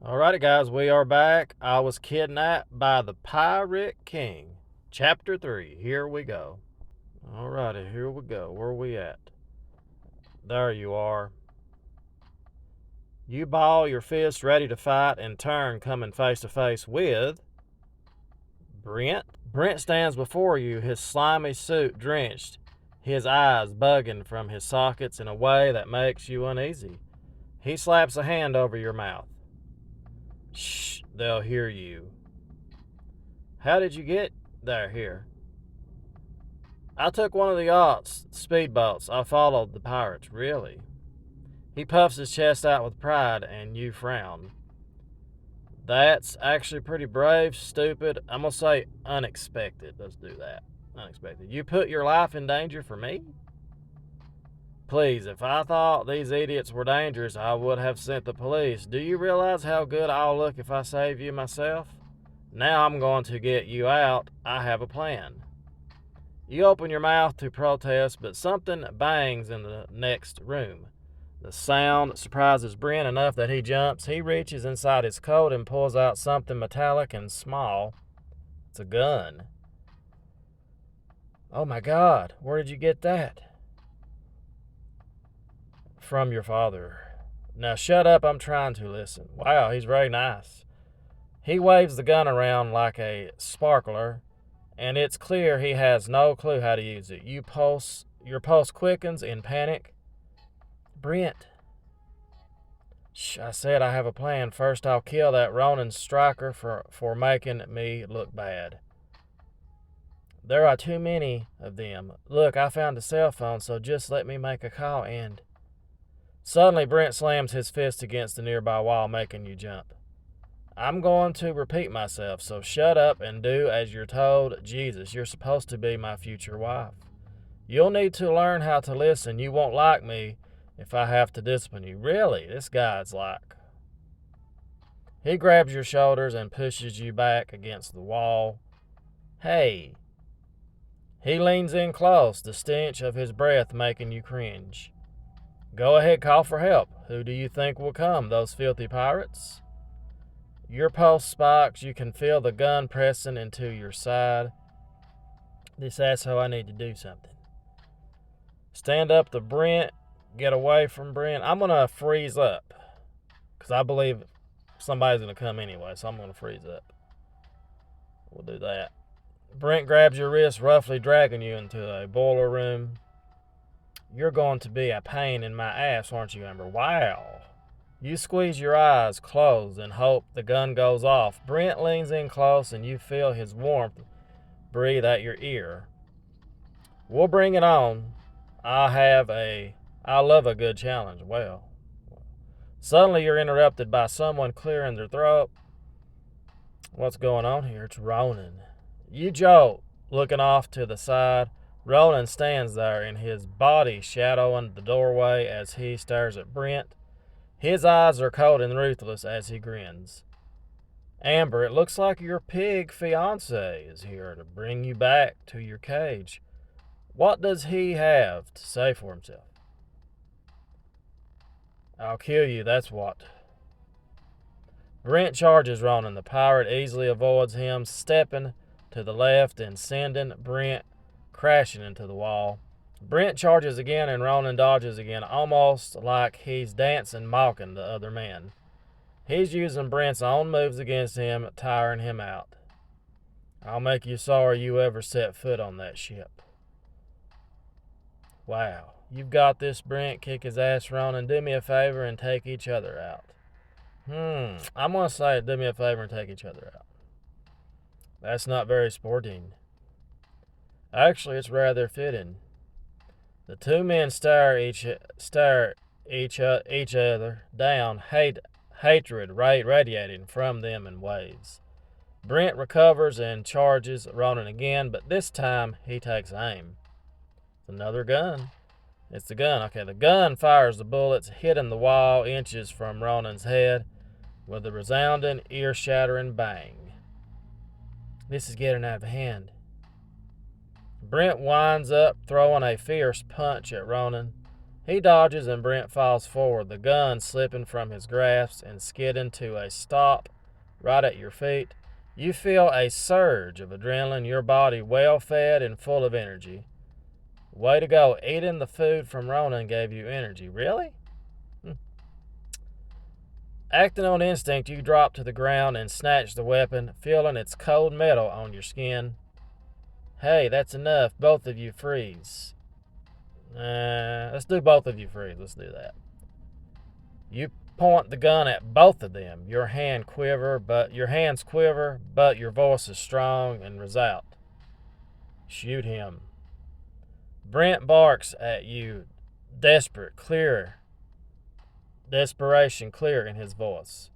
Alrighty, guys, we are back. I was kidnapped by the Pirate King. Chapter 3. Here we go. Alrighty, here we go. Where are we at? There you are. You ball your fist ready to fight, in turn coming face to face with Brent. Brent stands before you, his slimy suit drenched, his eyes bugging from his sockets in a way that makes you uneasy. He slaps a hand over your mouth. Shh, they'll hear you. How did you get there here? I took one of the yachts, speedboats. I followed the pirates, really. He puffs his chest out with pride, and you frown. That's actually pretty brave, stupid. I'm going to say unexpected. Let's do that. Unexpected. You put your life in danger for me? Please, if I thought these idiots were dangerous, I would have sent the police. Do you realize how good I'll look if I save you myself? Now I'm going to get you out. I have a plan. You open your mouth to protest, but something bangs in the next room. The sound surprises Brent enough that he jumps. He reaches inside his coat and pulls out something metallic and small. It's a gun. Oh my God, where did you get that? From your father. Now shut up, I'm trying to listen. Wow, he's very nice. He waves the gun around like a sparkler, and it's clear he has no clue how to use it. Your pulse quickens in panic. Brent. Shh, I said I have a plan. First, I'll kill that Ronin striker for making me look bad. There are too many of them. Look, I found a cell phone, so just let me make a call and... Suddenly, Brent slams his fist against the nearby wall, making you jump. I'm going to repeat myself, so shut up and do as you're told. Jesus, you're supposed to be my future wife. You'll need to learn how to listen. You won't like me if I have to discipline you. Really, this guy's like... He grabs your shoulders and pushes you back against the wall. Hey. He leans in close, the stench of his breath making you cringe. Go ahead, call for help. Who do you think will come? Those filthy pirates? Your pulse spikes. You can feel the gun pressing into your side. This asshole, I need to do something. Stand up to Brent. Get away from Brent. I'm going to freeze up. Because I believe somebody's going to come anyway, so I'm going to freeze up. We'll do that. Brent grabs your wrist, roughly dragging you into a boiler room. You're going to be a pain in my ass, aren't you, Amber? Wow. You squeeze your eyes closed and hope the gun goes off. Brent leans in close and you feel his warmth breathe at your ear. We'll bring it on. I love a good challenge. Well. Suddenly you're interrupted by someone clearing their throat. What's going on here? It's Ronin. You jolt, looking off to the side. Ronin stands there in his body shadowing the doorway as he stares at Brent. His eyes are cold and ruthless as he grins. Amber, it looks like your pig fiancé is here to bring you back to your cage. What does he have to say for himself? I'll kill you, that's what. Brent charges Ronin. The pirate easily avoids him, stepping to the left and sending Brent crashing into the wall. Brent charges again and Ronin dodges again, almost like he's dancing, mocking the other man. He's using Brent's own moves against him, tiring him out. I'll make you sorry you ever set foot on that ship. Wow, you've got this, Brent. Kick his ass, Ronin. Do me a favor and take each other out. I'm going to say do me a favor and take each other out. That's not very sporting. Actually, it's rather fitting. The two men stare each other down, hatred radiating from them in waves. Brent recovers and charges Ronin again, but this time he takes aim. It's another gun. It's the gun. Okay, the gun fires the bullets, hitting the wall inches from Ronin's head with a resounding, ear-shattering bang. This is getting out of hand. Brent winds up throwing a fierce punch at Ronin. He dodges and Brent falls forward, the gun slipping from his grasp and skidding to a stop right at your feet. You feel a surge of adrenaline, your body well fed and full of energy. Way to go. Eating the food from Ronan gave you energy. Really? Acting on instinct, you drop to the ground and snatch the weapon, feeling its cold metal on your skin. Hey, that's enough. Both of you freeze. Let's do both of you freeze. Let's do that. You point the gun at both of them. Your hands quiver, but your voice is strong and resolute. Shoot him. Brent barks at you, desperation clear in his voice.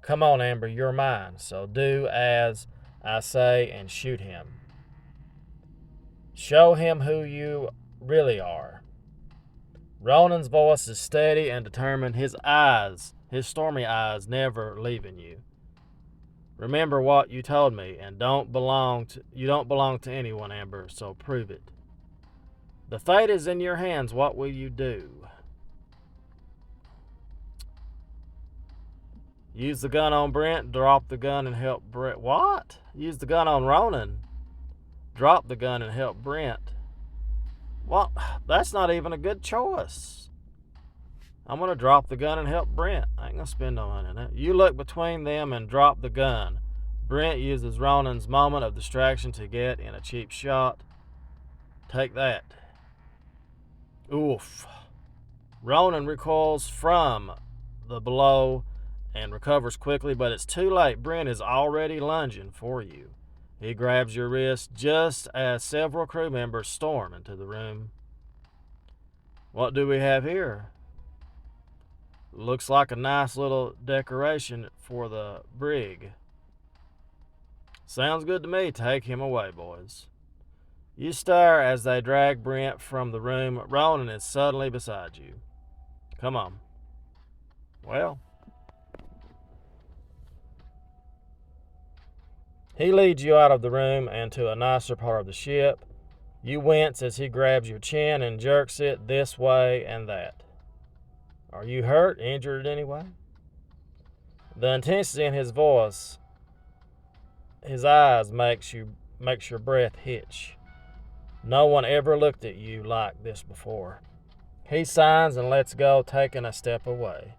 Come on, Amber, you're mine, so do as I say and shoot him. Show him who you really are. Ronan's voice is steady and determined, his stormy eyes never leaving you. Remember what you told me, and you don't belong to anyone, Amber, so prove it. The fate is in your hands. What will you do? Use the gun on Brent, drop the gun and help Brent. What? Use the gun on Ronan, drop the gun and help Brent. Well, that's not even a good choice. I'm going to drop the gun and help Brent. I ain't going to spend no money on that. You look between them and drop the gun. Brent uses Ronan's moment of distraction to get in a cheap shot. Take that. Oof. Ronan recoils from the blow and recovers quickly, but it's too late. Brent is already lunging for you. He grabs your wrist just as several crew members storm into the room. What do we have here? Looks like a nice little decoration for the brig. Sounds good to me. Take him away, boys. You stare as they drag Brent from the room. Ronan is suddenly beside you. Come on. Well, he leads you out of the room and to a nicer part of the ship. You wince as he grabs your chin and jerks it this way and that. Are you hurt, injured in any way? The intensity in his voice, his eyes makes your breath hitch. No one ever looked at you like this before. He signs and lets go, taking a step away.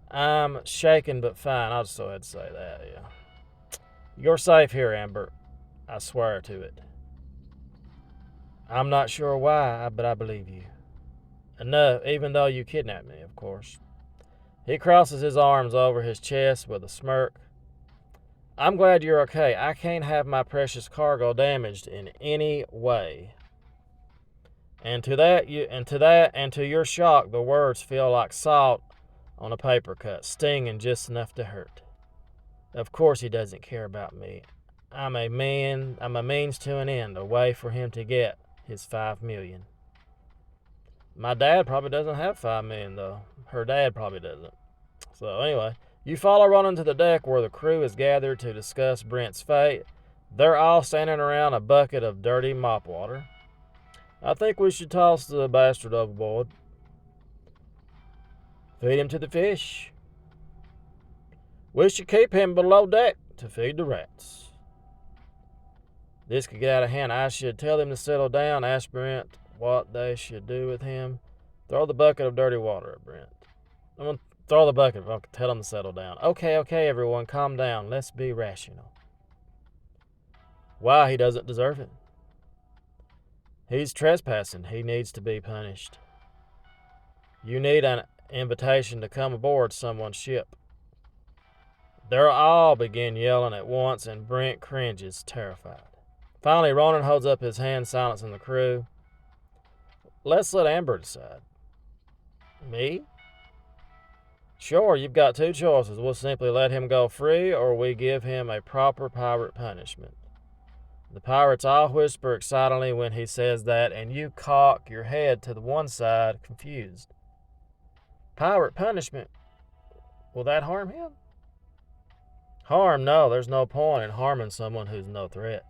I'm shaken but fine. I'll just go ahead and say that, yeah. You're safe here, Amber. I swear to it. I'm not sure why, but I believe you. No, even though you kidnapped me, of course. He crosses his arms over his chest with a smirk. I'm glad you're okay. I can't have my precious cargo damaged in any way. And to your shock, the words feel like salt on a paper cut, stinging just enough to hurt. Of course he doesn't care about me. I'm a means to an end, a way for him to get his $5 million. My dad probably doesn't have $5 million, though. Her dad probably doesn't. So anyway, you follow Ronan to the deck where the crew is gathered to discuss Brent's fate. They're all standing around a bucket of dirty mop water. I think we should toss the bastard overboard. Feed him to the fish. We should keep him below deck to feed the rats. This could get out of hand. I should tell them to settle down, ask Brent what they should do with him. Throw the bucket of dirty water at Brent. I'm going to throw the bucket. I'll tell them to settle down. Okay, everyone, calm down. Let's be rational. Why? He doesn't deserve it. He's trespassing. He needs to be punished. You need an invitation to come aboard someone's ship. They'll all begin yelling at once, and Brent cringes, terrified. Finally, Ronan holds up his hand, silencing the crew. Let's let Amber decide. Me? Sure, you've got two choices. We'll simply let him go free, or we give him a proper pirate punishment. The pirates all whisper excitedly when he says that, and you cock your head to the one side, confused. Pirate punishment? Will that harm him? Harm? No, there's no point in harming someone who's no threat.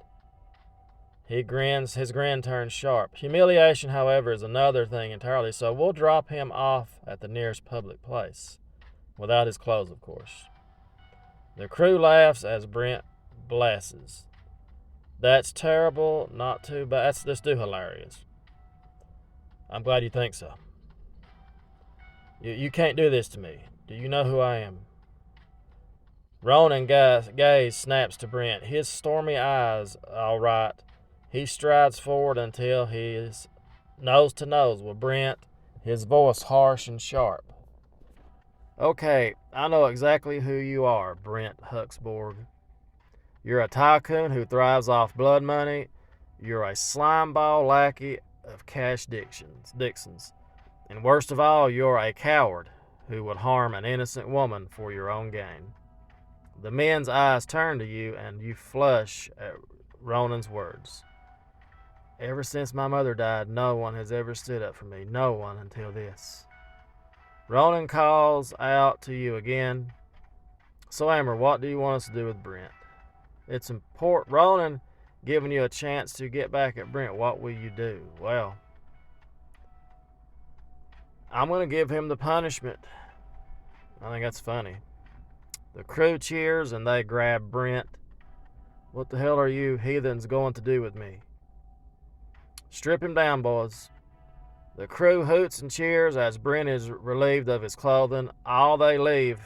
He grins, his grin turns sharp. Humiliation, however, is another thing entirely, so we'll drop him off at the nearest public place. Without his clothes, of course. The crew laughs as Brent blesses. That's terrible, not too bad. That's just too hilarious. I'm glad you think so. You can't do this to me. Do you know who I am? Ronan gaze snaps to Brent. His stormy eyes, all right. He strides forward until he is nose to nose with Brent, his voice harsh and sharp. Okay, I know exactly who you are, Brent Huxborg. You're a tycoon who thrives off blood money. You're a slimeball lackey of Cash Dixon's. And worst of all, you're a coward who would harm an innocent woman for your own gain. The men's eyes turn to you, and you flush at Ronan's words. Ever since my mother died, no one has ever stood up for me. No one until this. Ronan calls out to you again. So, Amber, what do you want us to do with Brent? It's important. Ronan giving you a chance to get back at Brent. What will you do? Well, I'm going to give him the punishment. I think that's funny. The crew cheers and they grab Brent. What the hell are you heathens going to do with me? Strip him down, boys. The crew hoots and cheers as Brent is relieved of his clothing. All they leave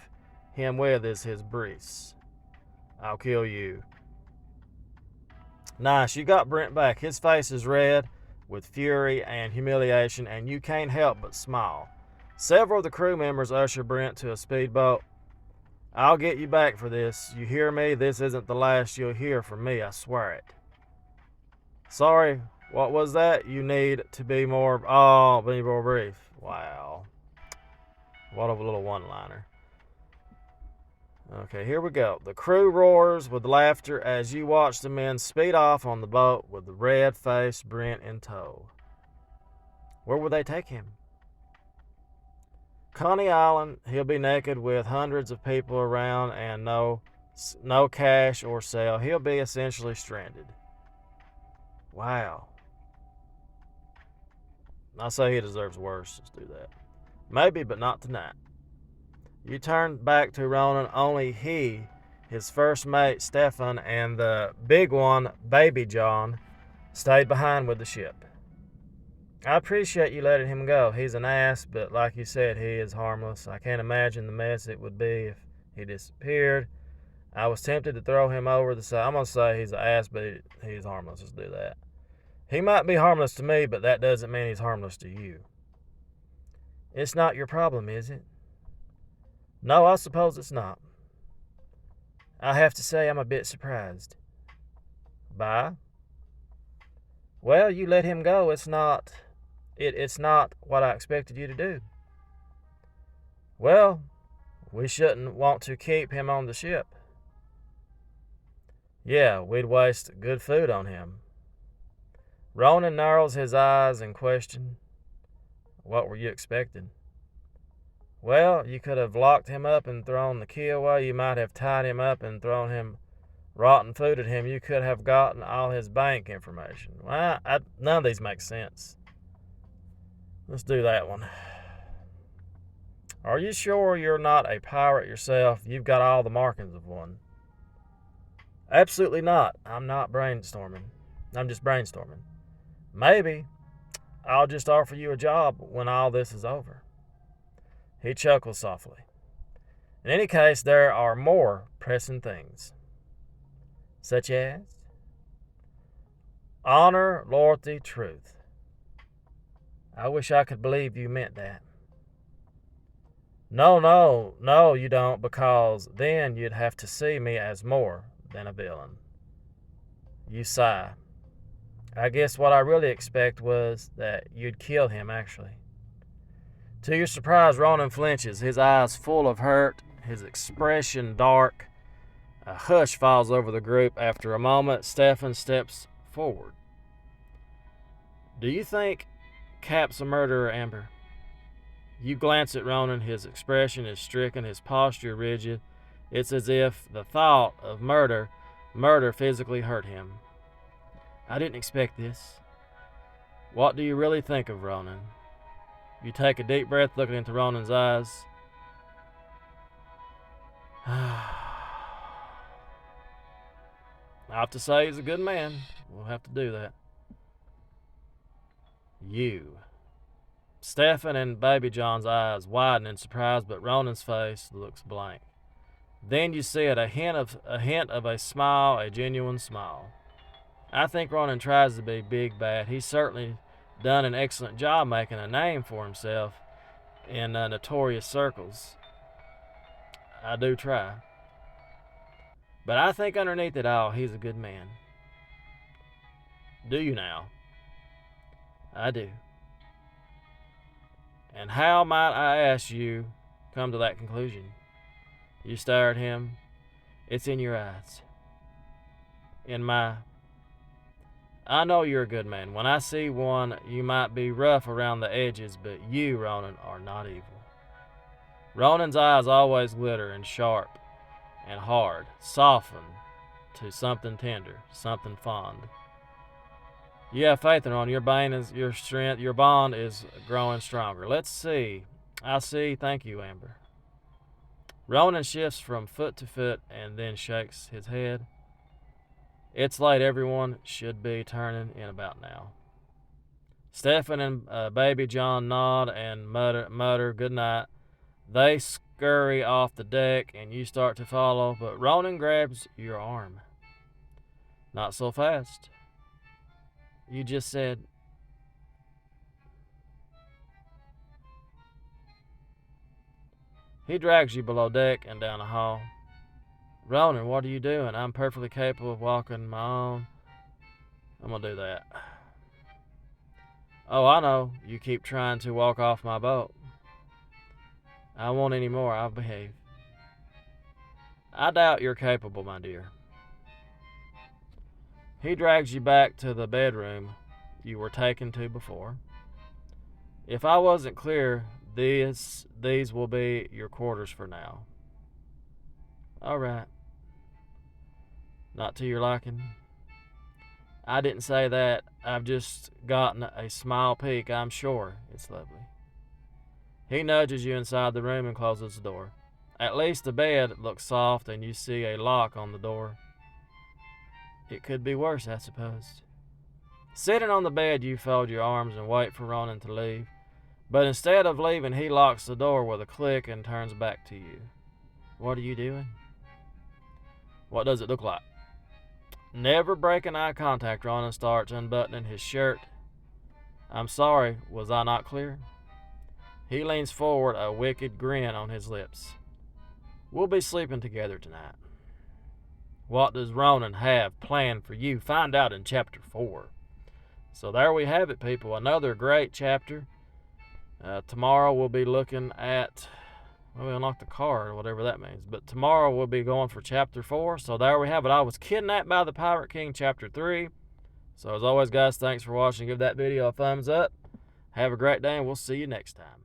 him with is his breast. I'll kill you. Nice, you got Brent back. His face is red with fury and humiliation, and you can't help but smile. Several of the crew members usher Brent to a speedboat. I'll get you back for this. You hear me? This isn't the last you'll hear from me, I swear it. Sorry, what was that? You need to be more brief. Wow. What a little one-liner. Okay, here we go. The crew roars with laughter as you watch the men speed off on the boat with the red-faced Brent in tow. Where will they take him? Coney Island. He'll be naked with hundreds of people around and no cash or sale. He'll be essentially stranded. Wow. I say he deserves worse. Let's do that. Maybe, but not tonight. You turn back to Ronan. Only he, his first mate, Stefan, and the big one, Baby John, stayed behind with the ship. I appreciate you letting him go. He's an ass, but like you said, he is harmless. I can't imagine the mess it would be if he disappeared. I was tempted to throw him over the side. I'm going to say he's an ass, but he's harmless. Let's do that. He might be harmless to me, but that doesn't mean he's harmless to you. It's not your problem, is it? No, I suppose it's not. I have to say I'm a bit surprised. By? Well, you let him go. It's not what I expected you to do. Well, we shouldn't want to keep him on the ship. Yeah, we'd waste good food on him. Ronan narrows his eyes in question. What were you expecting? Well, you could have locked him up and thrown the key away. You might have tied him up and thrown him rotten food at him. You could have gotten all his bank information. Well, none of these make sense. Let's do that one. Are you sure you're not a pirate yourself? You've got all the markings of one. Absolutely not. I'm not brainstorming. I'm just brainstorming. Maybe I'll just offer you a job when all this is over. He chuckles softly. In any case, there are more pressing things. Such as? Honor, loyalty, truth. I wish I could believe you meant that. No, you don't, because then you'd have to see me as more than a villain. You sigh. I guess what I really expect was that you'd kill him, actually. To your surprise, Ronan flinches, his eyes full of hurt, his expression dark. A hush falls over the group. After a moment, Stefan steps forward. Do you think Cap's a murderer, Amber? You glance at Ronan. His expression is stricken, his posture rigid. It's as if the thought of murder physically hurt him. I didn't expect this. What do you really think of Ronan? You take a deep breath, looking into Ronan's eyes. I have to say he's a good man. We'll have to do that. You. Stefan and Baby John's eyes widen in surprise, but Ronan's face looks blank. Then you see it, a hint of a smile, a genuine smile. I think Ronan tries to be big bad. He's certainly done an excellent job making a name for himself in notorious circles. I do try. But I think underneath it all, he's a good man. Do you now? I do. And how might I ask you come to that conclusion? You stare at him. It's in your eyes. I know you're a good man. When I see one, you might be rough around the edges, but you, Ronan, are not evil. Ronan's eyes always glitter and sharp and hard, soften to something tender, something fond. You have faith in Ronan. Your bond is growing stronger. Let's see. I see. Thank you, Amber. Ronan shifts from foot to foot and then shakes his head. It's late. Everyone should be turning in about now. Stefan and Baby John nod and mutter good night. They scurry off the deck and you start to follow, but Ronan grabs your arm. Not so fast. You just said... He drags you below deck and down the hall. Ronan, what are you doing? I'm perfectly capable of walking my own. I'm gonna do that. Oh, I know. You keep trying to walk off my boat. I won't anymore. I'll behave. I doubt you're capable, my dear. He drags you back to the bedroom you were taken to before. If I wasn't clear, these will be your quarters for now. All right. Not to your liking? I didn't say that. I've just gotten a small peek. I'm sure it's lovely. He nudges you inside the room and closes the door. At least the bed looks soft and you see a lock on the door. It could be worse, I suppose. Sitting on the bed, you fold your arms and wait for Ronan to leave. But instead of leaving, he locks the door with a click and turns back to you. What are you doing? What does it look like? Never breaking eye contact, Ronan starts unbuttoning his shirt. I'm sorry, was I not clear? He leans forward, a wicked grin on his lips. We'll be sleeping together tonight. What does Ronan have planned for you? Find out in Chapter 4. So there we have it, people. Another great chapter. Tomorrow we'll be looking at... Well, we unlocked the card, whatever that means. But tomorrow we'll be going for Chapter 4. So there we have it. I Was Kidnapped by the Pirate King, Chapter 3. So as always, guys, thanks for watching. Give that video a thumbs up. Have a great day, and we'll see you next time.